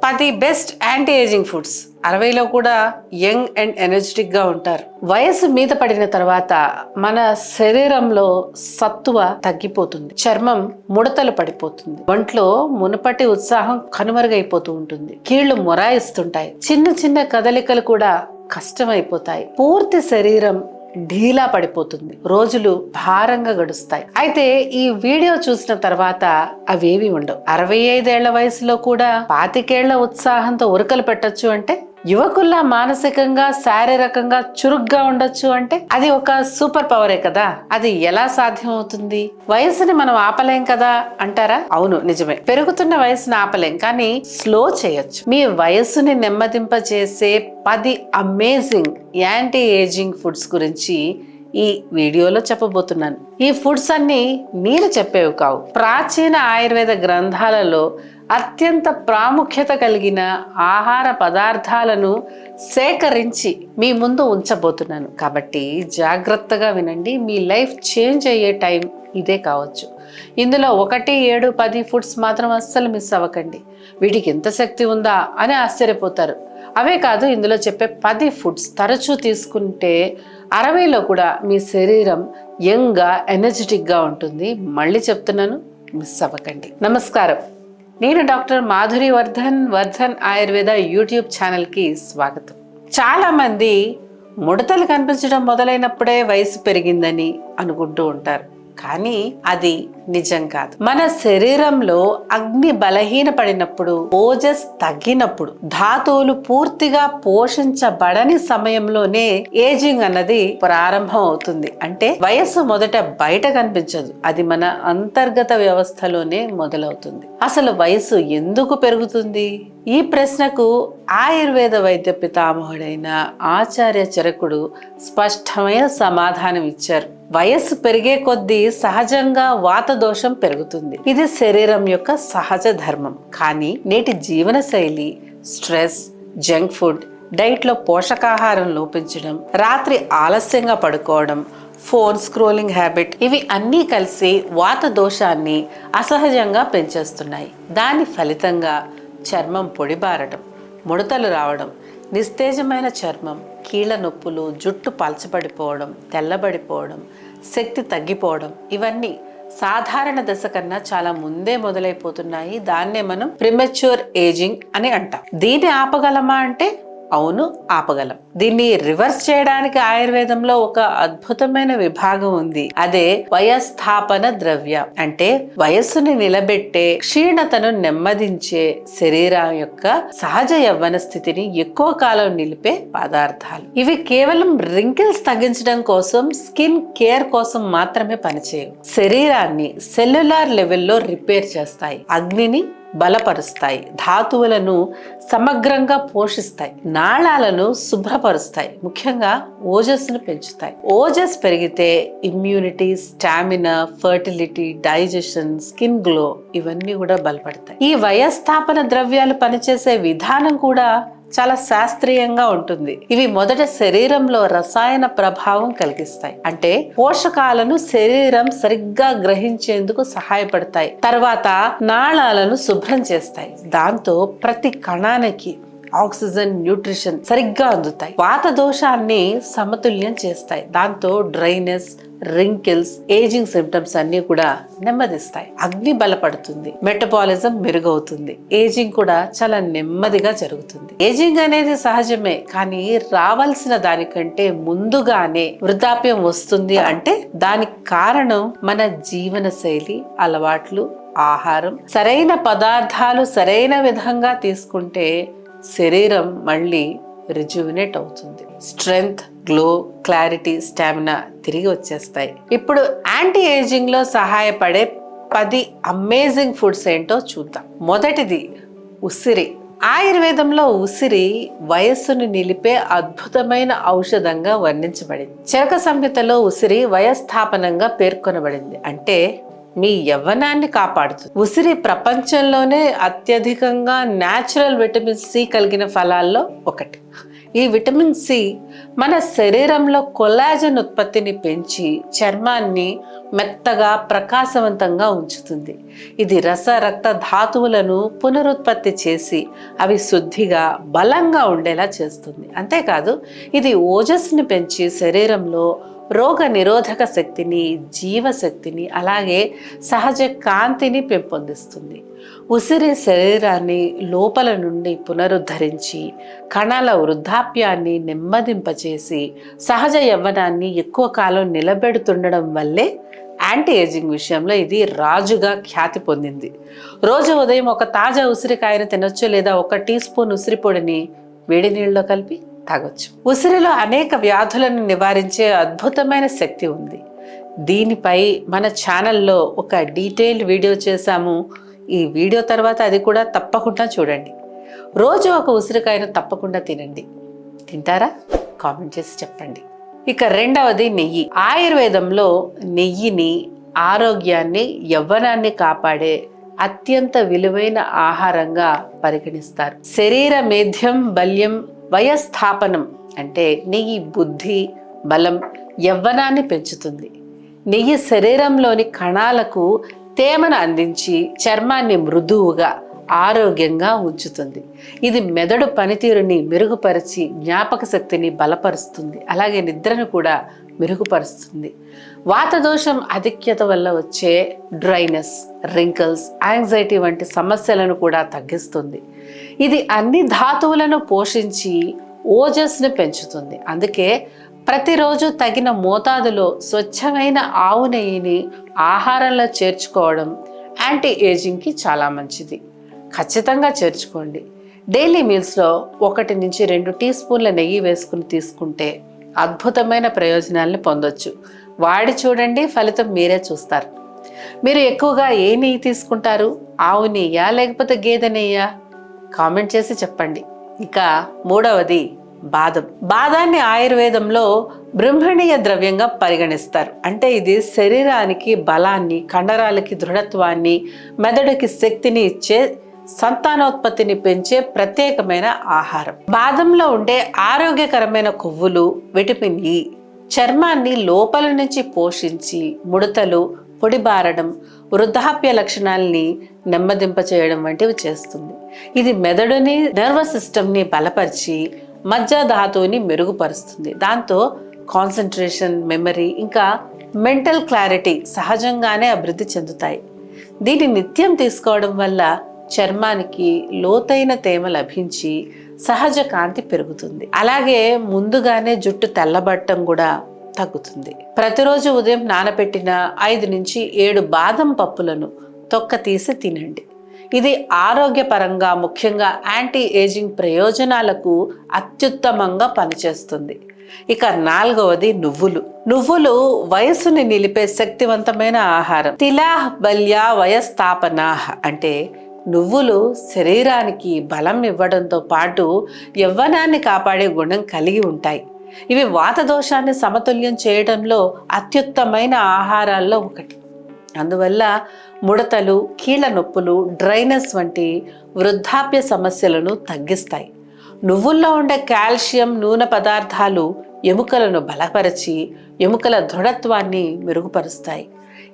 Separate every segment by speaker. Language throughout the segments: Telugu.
Speaker 1: 10 బెస్ట్ యాంటీ ఏజింగ్ ఫుడ్స్. 60లో కూడా యంగ్ అండ్ ఎనర్జెటిక్ గా ఉంటారు. వయసు మీద పడిన తర్వాత మన శరీరంలో సత్తువ తగ్గిపోతుంది, చర్మం ముడతలు పడిపోతుంది, ఒంట్లో మునుపటి ఉత్సాహం కనుమరుగైపోతూ ఉంటుంది, కీళ్లు మొరాయిస్తుంటాయి, చిన్న చిన్న కదలికలు కూడా కష్టమైపోతాయి, పూర్తి శరీరం ఢీలా పడిపోతుంది, రోజులు భారంగా గడుస్తాయి. అయితే ఈ వీడియో చూసిన తర్వాత అవేవి ఉండవు. 65 ఏళ్ల వయసులో కూడా 25 ఏళ్ల ఉత్సాహంతో ఉరకలు పెట్టొచ్చు అంటే, యువకుల్లా మానసికంగా శారీరకంగా చురుగ్గా ఉండొచ్చు అంటే అది ఒక సూపర్ పవరే కదా. అది ఎలా సాధ్యం అవుతుంది? వయసుని మనం ఆపలేం కదా అంటారా? అవును, నిజమే. పెరుగుతున్న వయసుని ఆపలేం, కానీ స్లో చేయొచ్చు. మీ వయసుని నెమ్మదింపచేసే 10 అమేజింగ్ యాంటీ ఏజింగ్ ఫుడ్స్ గురించి ఈ వీడియోలో చెప్పబోతున్నాను. ఈ ఫుడ్స్ అన్ని నేను చెప్పేవి కావు, ప్రాచీన ఆయుర్వేద గ్రంథాలలో అత్యంత ప్రాముఖ్యత కలిగిన ఆహార పదార్థాలను సేకరించి మీ ముందు ఉంచబోతున్నాను. కాబట్టి జాగ్రత్తగా వినండి. మీ లైఫ్ చేంజ్ అయ్యే టైం ఇదే కావచ్చు. ఇందులో 1, 7, 10 ఫుడ్స్ మాత్రం అస్సలు మిస్ అవ్వకండి. వీటికి ఎంత శక్తి ఉందా అని ఆశ్చర్యపోతారు. అవే కాదు, ఇందులో చెప్పే 10 ఫుడ్స్ తరచూ తీసుకుంటే 60లో కూడా మీ శరీరం యంగ్గా ఎనర్జెటిక్గా ఉంటుంది. మళ్ళీ చెప్తున్నాను, మిస్ అవ్వకండి. నమస్కారం, నేను డాక్టర్ మాధురి వర్ధన్ ఆయుర్వేద యూట్యూబ్ ఛానల్కి స్వాగతం. చాలా మంది ముడతలు కనిపించడం మొదలైనప్పుడే వయసు పెరిగిందని అనుకుంటూ ఉంటారు, కానీ అది నిజం కాదు. మన శరీరంలో అగ్ని బలహీనపడినప్పుడు, ఓజస్ తగ్గినప్పుడు, ధాతువులు పూర్తిగా పోషించబడని సమయంలోనే ఏజింగ్ అన్నది ప్రారంభం అవుతుంది. అంటే వయస్సు మొదట బయట కనిపించదు, అది మన అంతర్గత వ్యవస్థలోనే మొదలవుతుంది. అసలు వయసు ఎందుకు పెరుగుతుంది? ఈ ప్రశ్నకు ఆయుర్వేద వైద్య పితామహుడైన ఆచార్య చరకుడు స్పష్టమైన సమాధానం ఇచ్చారు. వయస్సు పెరిగే కొద్దీ సహజంగా వాత దోషం పెరుగుతుంది. ఇది శరీరం యొక్క సహజ ధర్మం. కానీ నేటి జీవన శైలి, స్ట్రెస్, జంక్ ఫుడ్, డైట్లో పోషకాహారం లోపించడం, రాత్రి ఆలస్యంగా పడుకోవడం, ఫోన్ స్క్రోలింగ్ హ్యాబిట్, ఇవి అన్నీ కలిసి వాత దోషాన్ని అసహజంగా పెంచేస్తున్నాయి. దాని ఫలితంగా చర్మం పొడిబారడం, ముడతలు రావడం, నిస్తేజమైన చర్మం, కీళ్ళ నొప్పులు, జుట్టు పలచబడిపోవడం, తెల్లబడిపోవడం, శక్తి తగ్గిపోవడం, ఇవన్నీ సాధారణ దశ కన్నా చాలా ముందే మొదలైపోతున్నాయి. దాన్నే మనం ప్రిమెచ్యూర్ ఏజింగ్ అని అంటాం. దీన్ని ఆపగలమా అంటే అవును, ఆపగలం. దీన్ని రివర్స్ చేయడానికి ఆయుర్వేదంలో ఒక అద్భుతమైన విభాగం ఉంది. అదే వయస్థాపన ద్రవ్య. అంటే వయస్సుని నిలబెట్టే, క్షీణతను నెమ్మదించే, శరీరం యొక్క సహజ యవ్వన స్థితిని ఎక్కువ కాలం నిలిపే పదార్థాలు. ఇవి కేవలం రింకిల్స్ తగ్గించడం కోసం, స్కిన్ కేర్ కోసం మాత్రమే పనిచేయవు. శరీరాన్ని సెల్యులార్ లెవెల్లో రిపేర్ చేస్తాయి, అగ్నిని బలపరుస్తాయి, ధాతువులను సమగ్రంగా పోషిస్తాయి, నాళాలను శుభ్రపరుస్తాయి, ముఖ్యంగా ఓజస్సును పెంచుతాయి. ఓజస్ పెరిగితే immunity, stamina, fertility, digestion, skin glow ఇవన్నీ కూడా బలపడతాయి. ఈ వయస్థాపన ద్రవ్యాలు పనిచేసే విధానం కూడా చాలా శాస్త్రీయంగా ఉంటుంది. ఇవి మొదట శరీరంలో రసాయన ప్రభావం కలిగిస్తాయి, అంటే పోషకాలను శరీరం సరిగ్గా గ్రహించేందుకు సహాయపడతాయి. తర్వాత నాళాలను శుభ్రం చేస్తాయి, దాంతో ప్రతి కణానికి ఆక్సిజన్, న్యూట్రిషన్ సరిగ్గా అందుతాయి. వాత దోషాన్ని సమతుల్యం చేస్తాయి, దాంతో డ్రైనెస్, రింకిల్స్, ఏజింగ్ సిమ్టమ్స్ అన్ని కూడా నెమ్మదిస్తాయి. అగ్ని బలపడుతుంది, మెటబాలిజం మెరుగవుతుంది, ఏజింగ్ కూడా చాలా నెమ్మదిగా జరుగుతుంది. ఏజింగ్ అనేది సహజమే, కానీ రావాల్సిన దానికంటే ముందుగానే వృద్ధాప్యం వస్తుంది అంటే దానికి కారణం మన జీవన శైలి, అలవాట్లు, ఆహారం. సరైన పదార్థాలు సరైన విధంగా తీసుకుంటే శరీరం మళ్ళీ రిజ్యువినేట్ అవుతుంది. స్ట్రెంగ్త్, గ్లో, క్లారిటీ, స్టామినా తిరిగి వచ్చేస్తాయి. ఇప్పుడు యాంటీ ఏజింగ్ లో సహాయపడే 10 అమేజింగ్ ఫుడ్స్ ఏంటో చూద్దాం. మొదటిది ఉసిరి. ఆయుర్వేదంలో ఉసిరి వయస్సును నిలిపే అద్భుతమైన ఔషధంగా వర్ణించబడింది. చరక సంహితలో ఉసిరి వయస్థాపనంగా పేర్కొనబడింది, అంటే మీ యవ్వనాన్ని కాపాడుతుంది. ఉసిరి ప్రపంచంలోనే అత్యధికంగా న్యాచురల్ విటమిన్ సి కలిగిన ఫలాల్లో ఒకటి. ఈ విటమిన్ సి మన శరీరంలో కొల్లాజన్ ఉత్పత్తిని పెంచి చర్మాన్ని మెత్తగా ప్రకాశవంతంగా ఉంచుతుంది. ఇది రక్త ధాతువులను పునరుత్పత్తి చేసి అవి శుద్ధిగా బలంగా ఉండేలా చేస్తుంది. అంతేకాదు ఇది ఓజస్ని పెంచి శరీరంలో రోగ నిరోధక శక్తిని, జీవశక్తిని, అలాగే సహజ కాంతిని పెంపొందిస్తుంది. ఉసిరి శరీరాన్ని లోపల నుండి పునరుద్ధరించి కణాల వృద్ధాప్యాన్ని నెమ్మదింపచేసి సహజ యవ్వనాన్ని ఎక్కువ కాలం నిలబెడుతుండడం వల్లే యాంటీ ఏజింగ్ విషయంలో ఇది రాజుగా ఖ్యాతి పొందింది. రోజు ఉదయం ఒక తాజా ఉసిరికాయను తినొచ్చు, లేదా 1 టీ స్పూన్ ఉసిరి పొడిని వేడి నీళ్ళలో కలిపి తాగొచ్చు. ఉసిరిలో అనేక వ్యాధులను నివారించే అద్భుతమైన శక్తి ఉంది. దీనిపై మన ఛానల్లో ఒక డీటెయిల్డ్ వీడియో చేశాము. ఈ వీడియో తర్వాత అది కూడా తప్పకుండా చూడండి. రోజు ఒక ఉసిరికాయను తప్పకుండా తినండి. తింటారా? కామెంట్ చేసి చెప్పండి. ఇక రెండవది నెయ్యి. ఆయుర్వేదంలో నెయ్యిని ఆరోగ్యాన్ని, యవ్వనాన్ని కాపాడే అత్యంత విలువైన ఆహారంగా పరిగణిస్తారు. శరీర మేధ్యం బల్యం వయస్థాపనం అంటే నెయ్యి బుద్ధి, బలం, యవ్వనాన్ని పెంచుతుంది. నెయ్యి శరీరంలోని కణాలకు తేమను అందించి చర్మాన్ని మృదువుగా, ఆరోగ్యంగా ఉంచుతుంది. ఇది మెదడు పనితీరుని మెరుగుపరిచి జ్ఞాపక శక్తిని బలపరుస్తుంది. అలాగే నిద్రను కూడా మెరుగుపరుస్తుంది. వాతదోషం అధిక్యత వల్ల వచ్చే డ్రైనెస్, రింకిల్స్, యాంగ్జైటీ వంటి సమస్యలను కూడా తగ్గిస్తుంది. ఇది అన్ని ధాతువులను పోషించి ఓజస్ని పెంచుతుంది. అందుకే ప్రతిరోజు తగిన మోతాదులో స్వచ్ఛమైన ఆవు నెయ్యిని ఆహారంలో చేర్చుకోవడం యాంటీ ఏజింగ్కి చాలా మంచిది. ఖచ్చితంగా చేర్చుకోండి. డైలీ మీల్స్లో 1 నుంచి 2 టీ స్పూన్ల నెయ్యి వేసుకుని తీసుకుంటే అద్భుతమైన ప్రయోజనాలను పొందొచ్చు. వాడి చూడండి, ఫలితం మీరే చూస్తారు. మీరు ఎక్కువగా ఏ నెయ్యి తీసుకుంటారు? ఆవు నెయ్యా లేకపోతే గేదె నెయ్యా? కామెంట్ చేసి చెప్పండి. ఇక మూడవది బాదం. బాదాన్ని ఆయుర్వేదంలో బ్రహ్మణీయ ద్రవ్యంగా పరిగణిస్తారు. అంటే ఇది శరీరానికి బలాన్ని, కండరాలకి దృఢత్వాన్ని, మెదడుకి శక్తిని ఇచ్చే, సంతానోత్పత్తిని పెంచే ప్రత్యేకమైన ఆహారం. బాదంలో ఉండే ఆరోగ్యకరమైన కొవ్వులు, విటమిన్ ఇ చర్మాన్ని లోపల నుంచి పోషించి ముడతలు, పొడిబారడం, వృద్ధాప్య లక్షణాలని నెమ్మదింపచేయడం వంటివి చేస్తుంది. ఇది మెదడుని, నర్వస్ సిస్టమ్ని బలపరిచి మజ్జ ధాతువుని మెరుగుపరుస్తుంది. దాంతో కాన్సన్ట్రేషన్, మెమరీ, ఇంకా మెంటల్ క్లారిటీ సహజంగానే అభివృద్ధి చెందుతాయి. దీన్ని నిత్యం తీసుకోవడం వల్ల చర్మానికి లోతైన తేమ లభించి సహజ కాంతి పెరుగుతుంది. అలాగే ముందుగానే జుట్టు తెల్లబడటం కూడా తగ్గుతుంది. ప్రతిరోజు ఉదయం నానబెట్టిన 5 నుంచి 7 బాదం పప్పులను తొక్క తీసి తినండి. ఇది ఆరోగ్యపరంగా, ముఖ్యంగా యాంటీ ఏజింగ్ ప్రయోజనాలకు అత్యుత్తమంగా పనిచేస్తుంది. ఇక 4వది నువ్వులు. నువ్వులు వయస్సుని నిలిపే శక్తివంతమైన ఆహారం. తిలాహ్ బల్య వయస్థాపనాహ అంటే నువ్వులు శరీరానికి బలం ఇవ్వడంతో పాటు యవ్వనాన్ని కాపాడే గుణం కలిగి ఉంటాయి. ఇవి వాతదోషాన్ని సమతుల్యం చేయడంలో అత్యుత్తమైన ఆహారాల్లో ఒకటి. అందువల్ల ముడతలు, కీళ్ళ నొప్పులు, డ్రైనెస్ వంటి వృద్ధాప్య సమస్యలను తగ్గిస్తాయి. నువ్వుల్లో ఉండే కాల్షియం, నూనె పదార్థాలు ఎముకలను బలపరిచి ఎముకల దృఢత్వాన్ని మెరుగుపరుస్తాయి.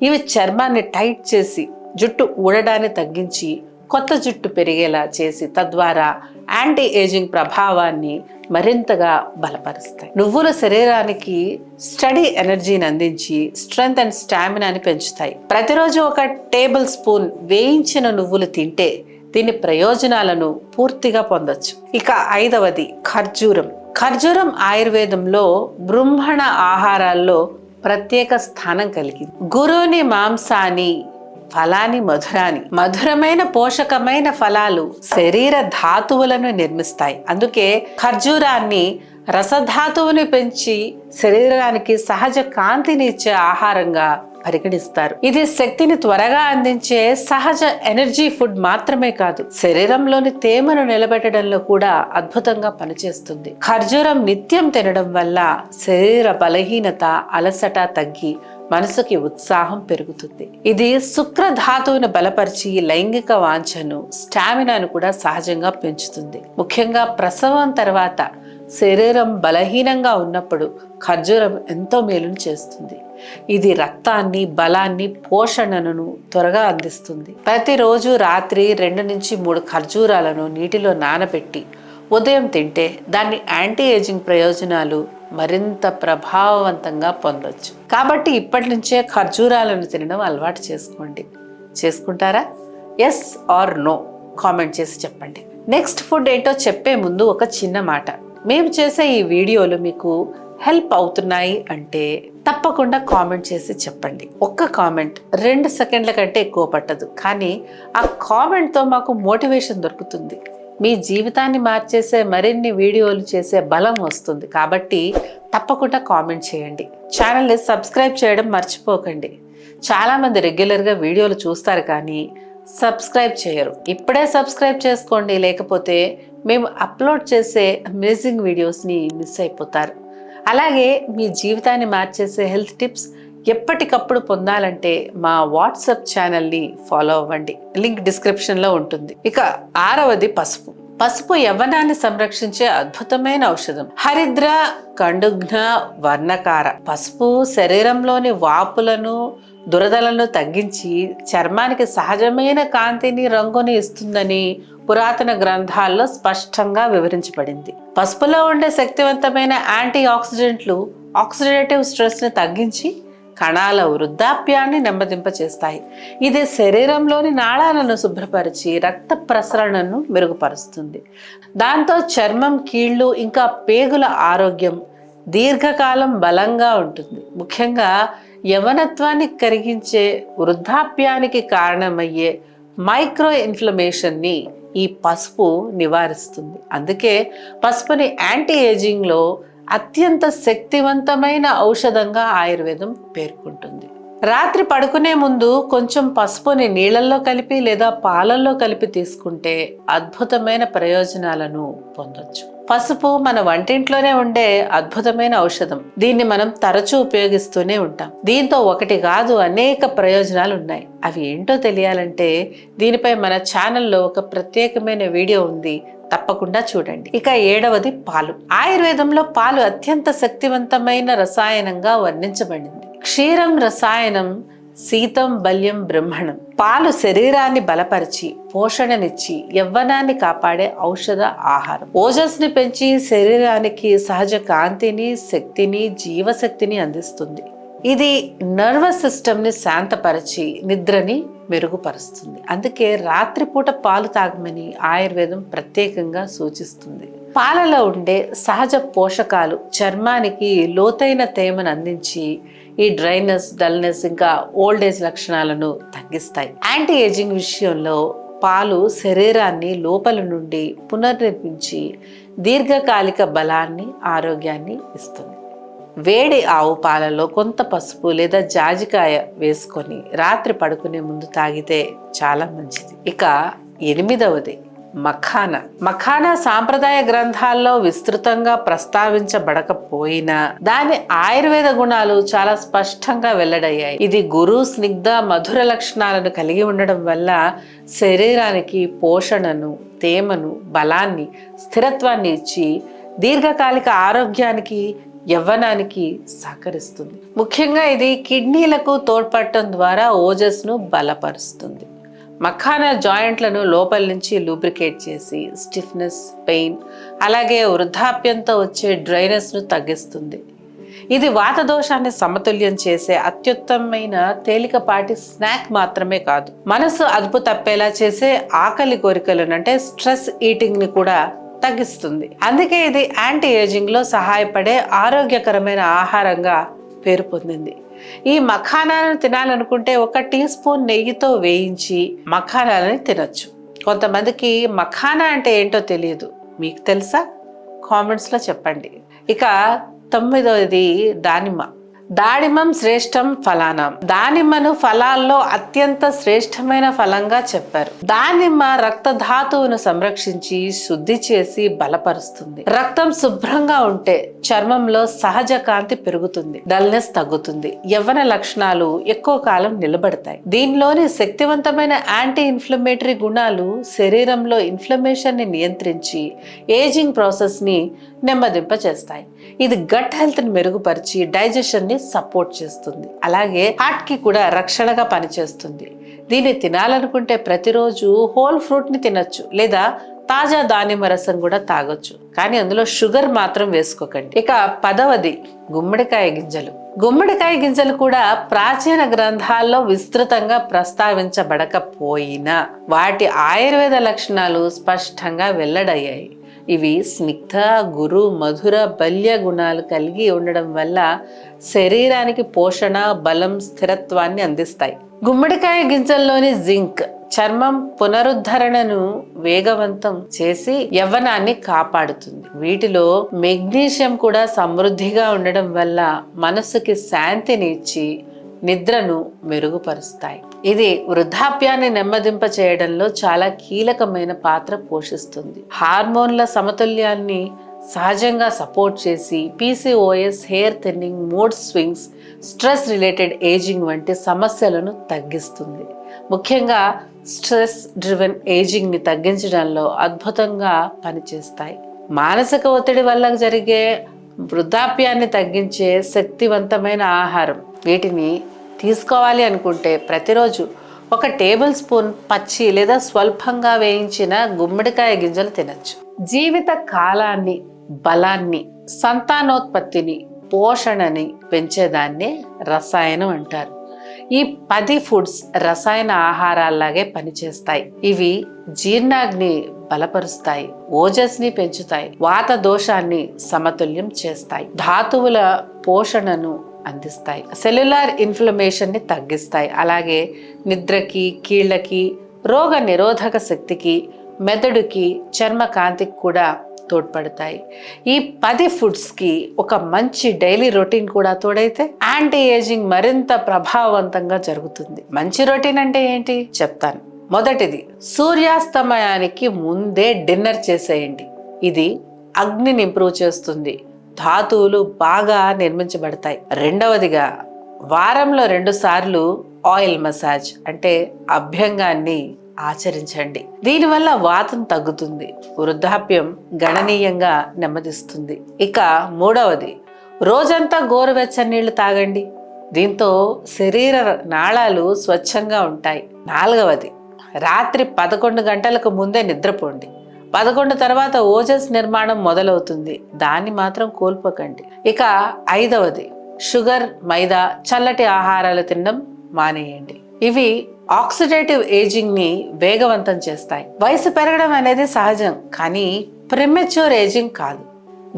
Speaker 1: ఇవి చర్మాన్ని టైట్ చేసి జుట్టు ఊడడాన్ని తగ్గించి కొత్త జుట్టు పెరిగేలా చేసి తద్వారా యాంటీ ఏజింగ్ ప్రభావాన్ని మరింతగా బలపరుస్తాయి. నువ్వులు శరీరానికి స్టడీ ఎనర్జీని అందించి స్ట్రెంగ్త్ అండ్ స్టామినాని పెంచుతాయి. ప్రతిరోజు 1 టేబుల్ స్పూన్ వేయించిన నువ్వులు తింటే దీని ప్రయోజనాలను పూర్తిగా పొందొచ్చు. ఇక 5వది ఖర్జూరం. ఖర్జూరం ఆయుర్వేదంలో బ్రహ్మణ ఆహారాల్లో ప్రత్యేక స్థానం కలిగింది. గురుని మాంసాని ఫలాని మధురాని. మధురమైన పోషకమైన ఫలాలు శరీర ధాతువులను నిర్మిస్తాయి. అందుకే ఖర్జూరాన్ని రసధాతువుని పెంచి శరీరానికి సహజ కాంతిని ఇచ్చే ఆహారంగా పరిగణిస్తారు. ఇది శక్తిని త్వరగా అందించే సహజ ఎనర్జీ ఫుడ్ మాత్రమే కాదు, శరీరంలోని తేమను నిలబెట్టడంలో కూడా అద్భుతంగా పనిచేస్తుంది. ఖర్జూరం నిత్యం తినడం వల్ల శరీర బలహీనత, అలసట తగ్గి మనసుకి ఉత్సాహం పెరుగుతుంది. ఇది శుక్ర ధాతువును బలపరిచి లైంగిక వాంఛను, స్టామినాను కూడా సహజంగా పెంచుతుంది. ముఖ్యంగా ప్రసవం తర్వాత శరీరం బలహీనంగా ఉన్నప్పుడు ఖర్జూరం ఎంతో మేలును చేస్తుంది. ఇది రక్తాన్ని, బలాన్ని, పోషణను త్వరగా అందిస్తుంది. ప్రతిరోజు రాత్రి 2 నుంచి 3 ఖర్జూరాలను నీటిలో నానబెట్టి ఉదయం తింటే దాన్ని యాంటీ ఏజింగ్ ప్రయోజనాలు మరింత ప్రభావవంతంగా పొందొచ్చు. కాబట్టి ఇప్పటి నుంచే ఖర్జూరాలను తినడం అలవాటు చేసుకోండి. చేసుకుంటారా? ఎస్ ఆర్ నో కామెంట్ చేసి చెప్పండి. నెక్స్ట్ ఫుడ్ ఏంటో చెప్పే ముందు ఒక చిన్న మాట. మేము చేసే ఈ వీడియోలు మీకు హెల్ప్ అవుతున్నాయి అంటే తప్పకుండా కామెంట్ చేసి చెప్పండి. ఒక్క కామెంట్ 2 సెకండ్ల కంటే ఎక్కువ పట్టదు, కానీ ఆ కామెంట్తో మాకు మోటివేషన్ దొరుకుతుంది. మీ జీవితాన్ని మార్చేసే మరిన్ని వీడియోలు చేసే బలం వస్తుంది. కాబట్టి తప్పకుండా కామెంట్ చేయండి. ఛానల్ని సబ్స్క్రైబ్ చేయడం మర్చిపోకండి. చాలామంది రెగ్యులర్గా వీడియోలు చూస్తారు కానీ సబ్స్క్రైబ్ చేయరు. ఇప్పుడే సబ్స్క్రైబ్ చేసుకోండి, లేకపోతే మేము అప్లోడ్ చేసే అమేజింగ్ వీడియోస్ని మిస్ అయిపోతారు. అలాగే మీ జీవితాన్ని మార్చేసే హెల్త్ టిప్స్ ఎప్పటికప్పుడు పొందాలంటే మా వాట్సాప్ ఛానల్ని ఫాలో అవ్వండి. లింక్ డిస్క్రిప్షన్లో ఉంటుంది. ఇక 6వది పసుపు. పసుపు యవ్వనాన్ని సంరక్షించే అద్భుతమైన ఔషధం. హరిద్ర, కండుఘ్న, వర్ణకార. పసుపు శరీరంలోని వాపులను, దురదలను తగ్గించి చర్మానికి సహజమైన కాంతిని, రంగుని ఇస్తుందని పురాతన గ్రంథాల్లో స్పష్టంగా వివరించబడింది. పసుపులో ఉండే శక్తివంతమైన యాంటీ ఆక్సిడెంట్లు ఆక్సిడేటివ్ స్ట్రెస్ని తగ్గించి కణాల వృద్ధాప్యాన్ని నెమ్మదింపచేస్తాయి. ఇది శరీరంలోని నాళాలను శుభ్రపరిచి రక్త ప్రసరణను మెరుగుపరుస్తుంది. దాంతో చర్మం, కీళ్ళు ఇంకా పేగుల ఆరోగ్యం దీర్ఘకాలం బలంగా ఉంటుంది. ముఖ్యంగా యవ్వనత్వాన్ని కరిగించే, వృద్ధాప్యానికి కారణమయ్యే మైక్రో ఇన్ఫ్లమేషన్ని ఈ పసుపు నివారిస్తుంది. అందుకే పసుపుని యాంటీ ఏజింగ్లో అత్యంత శక్తివంతమైన ఔషధంగా ఆయుర్వేదం పేర్కొంటుంది. రాత్రి పడుకునే ముందు కొంచెం పసుపుని నీళ్ళల్లో కలిపి లేదా పాలల్లో కలిపి తీసుకుంటే అద్భుతమైన ప్రయోజనాలను పొందొచ్చు. పసుపు మన వంటింట్లోనే ఉండే అద్భుతమైన ఔషధం. దీన్ని మనం తరచూ ఉపయోగిస్తూనే ఉంటాం. దీంతో ఒకటి కాదు, అనేక ప్రయోజనాలు ఉన్నాయి. అవి ఏంటో తెలియాలంటే దీనిపై మన ఛానల్లో ఒక ప్రత్యేకమైన వీడియో ఉంది, తప్పకుండా చూడండి. ఇక 7వది పాలు. ఆయుర్వేదంలో పాలు అత్యంత శక్తివంతమైన రసాయనంగా వర్ణించబడింది. క్షీరం రసాయనం, శీతం బల్యం బ్రహ్మణం. పాలు శరీరాన్ని బలపరిచి పోషణనిచ్చి యవ్వనాన్ని కాపాడే ఔషధ ఆహారం. ఓజస్ని పెంచి శరీరానికి సహజ కాంతిని, శక్తిని, జీవశక్తిని అందిస్తుంది. ఇది నర్వస్ సిస్టమ్ని శాంతపరిచి నిద్రని మెరుగుపరుస్తుంది. అందుకే రాత్రిపూట పాలు తాగమని ఆయుర్వేదం ప్రత్యేకంగా సూచిస్తుంది. పాలలో ఉండే సహజ పోషకాలు చర్మానికి లోతైన తేమను అందించి ఈ డ్రైనెస్, డల్నెస్ ఇంకా ఓల్డ్ ఏజ్ లక్షణాలను తగ్గిస్తాయి. యాంటీ ఏజింగ్ విషయంలో పాలు శరీరాన్ని లోపల నుండి పునర్నిర్మించి దీర్ఘకాలిక బలాన్ని, ఆరోగ్యాన్ని ఇస్తుంది. వేడి ఆవు పాలలో కొంత పసుపు లేదా జాజికాయ వేసుకొని రాత్రి పడుకునే ముందు తాగితే చాలా మంచిది. ఇక 8వది మఖానా. మఖానా సాంప్రదాయ గ్రంథాల్లో విస్తృతంగా ప్రస్తావించబడకపోయినా దాని ఆయుర్వేద గుణాలు చాలా స్పష్టంగా వెల్లడయ్యాయి. ఇది గురు స్నిగ్ధ మధుర లక్షణాలను కలిగి ఉండడం వల్ల శరీరానికి పోషణను, తేమను, బలాన్ని, స్థిరత్వాన్ని ఇచ్చి దీర్ఘకాలిక ఆరోగ్యానికి, యవ్వనానికి సహకరిస్తుంది. ముఖ్యంగా ఇది కిడ్నీలకు తోడ్పడటం ద్వారా ఓజస్ను బలపరుస్తుంది. మఖానా జాయింట్లను లోపల నుంచి లూబ్రికేట్ చేసి స్టిఫ్నెస్, పెయిన్, అలాగే వృద్ధాప్యంతో వచ్చే డ్రైనెస్ను తగ్గిస్తుంది. ఇది వాత దోషాన్ని సమతుల్యం చేసే అత్యుత్తమమైన తేలికపాటి స్నాక్ మాత్రమే కాదు, మనసు అదుపు తప్పేలా చేసే ఆకలి కోరికలను, అంటే స్ట్రెస్ ఈటింగ్ని కూడా తగ్గిస్తుంది. అందుకే ఇది యాంటీ ఏజింగ్లో సహాయపడే ఆరోగ్యకరమైన ఆహారంగా పేరు పొందింది. ఈ మఖానాలను తినాలనుకుంటే 1 టీ స్పూన్ నెయ్యితో వేయించి మఖానాలని తినొచ్చు. కొంతమందికి మఖానా అంటే ఏంటో తెలియదు, మీకు తెలుసా? కామెంట్స్లో చెప్పండి. ఇక 9వది దానిమ్మ. దానిమ్మం శ్రేష్టం ఫలానాం. దానిమ్మను ఫలాల్లో అత్యంత శ్రేష్టమైన ఫలంగా చెప్పారు. దానిమ్మ రక్తధాతువును సంరక్షించి శుద్ధి చేసి బలపరుస్తుంది. రక్తం శుభ్రంగా ఉంటే చర్మంలో సహజ కాంతి పెరుగుతుంది, డల్నెస్ తగ్గుతుంది, యవ్వన లక్షణాలు ఎక్కువ కాలం నిలబడతాయి. దీనిలోని శక్తివంతమైన యాంటీ ఇన్ఫ్లమేటరీ గుణాలు శరీరంలో ఇన్ఫ్లమేషన్ ని నియంత్రించి ఏజింగ్ ప్రాసెస్ ని నెమ్మదింప చేస్తాయి. ఇది గట్ హెల్త్ ని మెరుగుపరిచి డైజెషన్ ని సపోర్ట్ చేస్తుంది. అలాగే హార్ట్ కి కూడా రక్షణగా పనిచేస్తుంది. దీన్ని తినాలనుకుంటే ప్రతిరోజు హోల్ ఫ్రూట్ ని తినొచ్చు, లేదా తాజా దానిమ్మ రసం కూడా తాగొచ్చు. కానీ అందులో షుగర్ మాత్రం వేసుకోకండి. ఇక 10వది గుమ్మడికాయ గింజలు. గుమ్మడికాయ గింజలు కూడా ప్రాచీన గ్రంథాల్లో విస్తృతంగా ప్రస్తావించబడకపోయినా వాటి ఆయుర్వేద లక్షణాలు స్పష్టంగా వెల్లడయ్యాయి. ఇవి స్నిగ్ధ, గురు, మధుర, బల్య గుణాలు కలిగి ఉండడం వల్ల శరీరానికి పోషణ, బలం, స్థిరత్వాన్ని అందిస్తాయి. గుమ్మడికాయ గింజల్లోని జింక్ చర్మం పునరుద్ధరణను వేగవంతం చేసి యవ్వనాన్ని కాపాడుతుంది. వీటిలో మెగ్నీషియం కూడా సమృద్ధిగా ఉండడం వల్ల మనసుకి శాంతిని ఇచ్చి నిద్రను మెరుగుపరుస్తాయి. ఇది వృద్ధాప్యాన్ని నెమ్మదింప చేయడంలో చాలా కీలకమైన పాత్ర పోషిస్తుంది. హార్మోన్ల సమతుల్యాన్ని సహజంగా సపోర్ట్ చేసి PCOS, hair thinning, mood swings, stress related ageing వంటి సమస్యలను తగ్గిస్తుంది. ముఖ్యంగా స్ట్రెస్ డ్రివెన్ ఏజింగ్ ని తగ్గించడంలో అద్భుతంగా పనిచేస్తాయి. మానసిక ఒత్తిడి వల్ల జరిగే వృద్ధాప్యాన్ని తగ్గించే శక్తివంతమైన ఆహారం. వీటిని తీసుకోవాలి అనుకుంటే ప్రతిరోజు 1 టేబుల్ స్పూన్ పచ్చి లేదా స్వల్పంగా వేయించిన గుమ్మడికాయ గింజలు తినచ్చు. జీవిత కాలాన్ని, బలాన్ని, సంతానోత్పత్తిని, పోషణని పెంచేదాన్ని రసాయనం అంటారు. ఈ 10 ఫుడ్స్ రసాయన ఆహారాల్లాగే పనిచేస్తాయి. ఇవి జీర్ణాగ్ని బలపరుస్తాయి, ఓజస్ని పెంచుతాయి, వాత దోషాన్ని సమతుల్యం చేస్తాయి, ధాతువుల పోషణను అందిస్తాయి, సెల్యులార్ ఇన్ఫ్లమేషన్ ని తగ్గిస్తాయి. అలాగే నిద్రకి, కీళ్ళకి, రోగ నిరోధక శక్తికి, మెదడుకి, చర్మ కాంతికి కూడా తోడ్పడతాయి. ఈ 10 ఫుడ్స్కి ఒక మంచి డైలీ రొటీన్ కూడా తోడైతే యాంటీ ఏజింగ్ మరింత ప్రభావవంతంగా జరుగుతుంది. మంచి రొటీన్ అంటే ఏంటి చెప్తాను. మొదటిది, సూర్యాస్తమయానికి ముందే డిన్నర్ చేసేయండి. ఇది అగ్నిని ఇంప్రూవ్ చేస్తుంది, ధాతువులు బాగా నిర్మించబడతాయి. రెండవదిగా, వారంలో 2 సార్లు ఆయిల్ మసాజ్ అంటే అభ్యంగాన్ని ఆచరించండి. దీనివల్ల వాతం తగ్గుతుంది, వృద్ధాప్యం గణనీయంగా నెమ్మదిస్తుంది. ఇక 3వది, రోజంతా గోరువెచ్చని నీళ్లు తాగండి. దీంతో శరీర నాళాలు స్వచ్ఛంగా ఉంటాయి. 4వది, రాత్రి 11 గంటలకు ముందే నిద్రపోండి. 11 తర్వాత ఓజస్ నిర్మాణం మొదలవుతుంది, దాన్ని మాత్రం కోల్పోకండి. ఇక 5వది, షుగర్, మైదా, చల్లటి ఆహారాలు తినడం మానేయండి. ఇవి ఆక్సిడేటివ్ ఏజింగ్ ని వేగవంతం చేస్తాయి. వయసు పెరగడం అనేది సహజం, కానీ ప్రిమెచ్యూర్ ఏజింగ్ కాదు.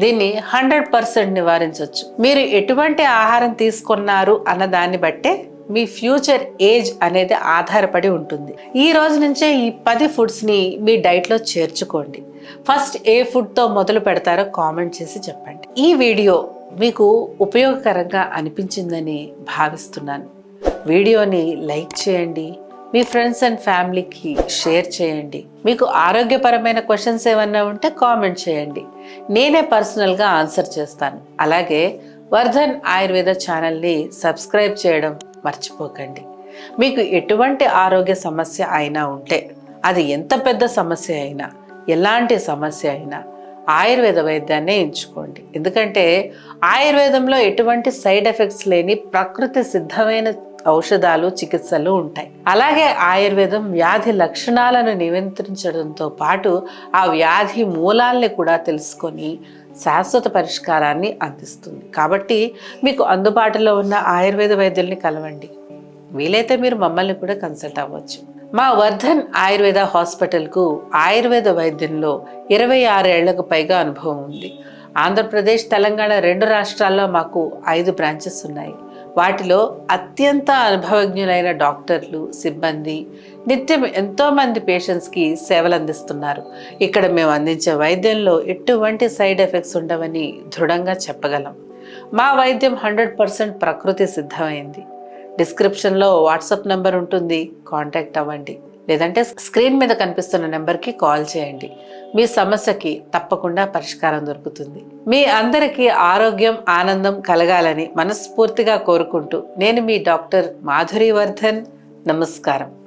Speaker 1: దీన్ని 100% నివారించవచ్చు. మీరు ఎటువంటి ఆహారం తీసుకున్నారు అన్న దాన్ని బట్టే మీ ఫ్యూచర్ ఏజ్ అనేది ఆధారపడి ఉంటుంది. ఈ రోజు నుంచే ఈ 10 ఫుడ్స్ ని మీ డైట్ లో చేర్చుకోండి. ఫస్ట్ ఏ ఫుడ్ తో మొదలు పెడతారో కామెంట్ చేసి చెప్పండి. ఈ వీడియో మీకు ఉపయోగకరంగా అనిపించిందని భావిస్తున్నాను. వీడియోని లైక్ చేయండి, మీ ఫ్రెండ్స్ అండ్ ఫ్యామిలీకి షేర్ చేయండి. మీకు ఆరోగ్యపరమైన క్వశ్చన్స్ ఏమన్నా ఉంటే కామెంట్ చేయండి, నేనే పర్సనల్గా ఆన్సర్ చేస్తాను. అలాగే వర్ధన్ ఆయుర్వేద ఛానల్ని సబ్స్క్రైబ్ చేయడం మర్చిపోకండి. మీకు ఎటువంటి ఆరోగ్య సమస్య అయినా ఉంటే, అది ఎంత పెద్ద సమస్య అయినా, ఎలాంటి సమస్య అయినా ఆయుర్వేద వైద్యాన్నే ఎంచుకోండి. ఎందుకంటే ఆయుర్వేదంలో ఎటువంటి సైడ్ ఎఫెక్ట్స్ లేని ప్రకృతి సిద్ధమైన ఔషధాలు, చికిత్సలు ఉంటాయి. అలాగే ఆయుర్వేదం వ్యాధి లక్షణాలను నియంత్రించడంతో పాటు ఆ వ్యాధి మూలాల్ని కూడా తెలుసుకొని శాశ్వత పరిష్కారాన్ని అందిస్తుంది. కాబట్టి మీకు అందుబాటులో ఉన్న ఆయుర్వేద వైద్యుల్ని కలవండి. వీలైతే మీరు మమ్మల్ని కూడా కన్సల్ట్ అవ్వచ్చు. మా వర్ధన్ ఆయుర్వేద హాస్పిటల్కు ఆయుర్వేద వైద్యంలో 26 ఏళ్లకు పైగా అనుభవం ఉంది. ఆంధ్రప్రదేశ్, తెలంగాణ 2 రాష్ట్రాల్లో మాకు 5 బ్రాంచెస్ ఉన్నాయి. వాటిలో అత్యంత అనుభవజ్ఞులైన డాక్టర్లు, సిబ్బంది నిత్యం ఎంతోమంది పేషెంట్స్కి సేవలు అందిస్తున్నారు. ఇక్కడ మేము అందించే వైద్యంలో ఎటువంటి సైడ్ ఎఫెక్ట్స్ ఉండవని దృఢంగా చెప్పగలం. మా వైద్యం 100% ప్రకృతి సిద్ధమైంది. డిస్క్రిప్షన్లో వాట్సాప్ నెంబర్ ఉంటుంది, కాంటాక్ట్ అవ్వండి. లేదంటే స్క్రీన్ మీద కనిపిస్తున్న నెంబర్కి కాల్ చేయండి. మీ సమస్యకి తప్పకుండా పరిష్కారం దొరుకుతుంది. మీ అందరికీ ఆరోగ్యం, ఆనందం కలగాలని మనస్ఫూర్తిగా కోరుకుంటూ నేను మీ డాక్టర్ మాధురి వర్ధన్. నమస్కారం.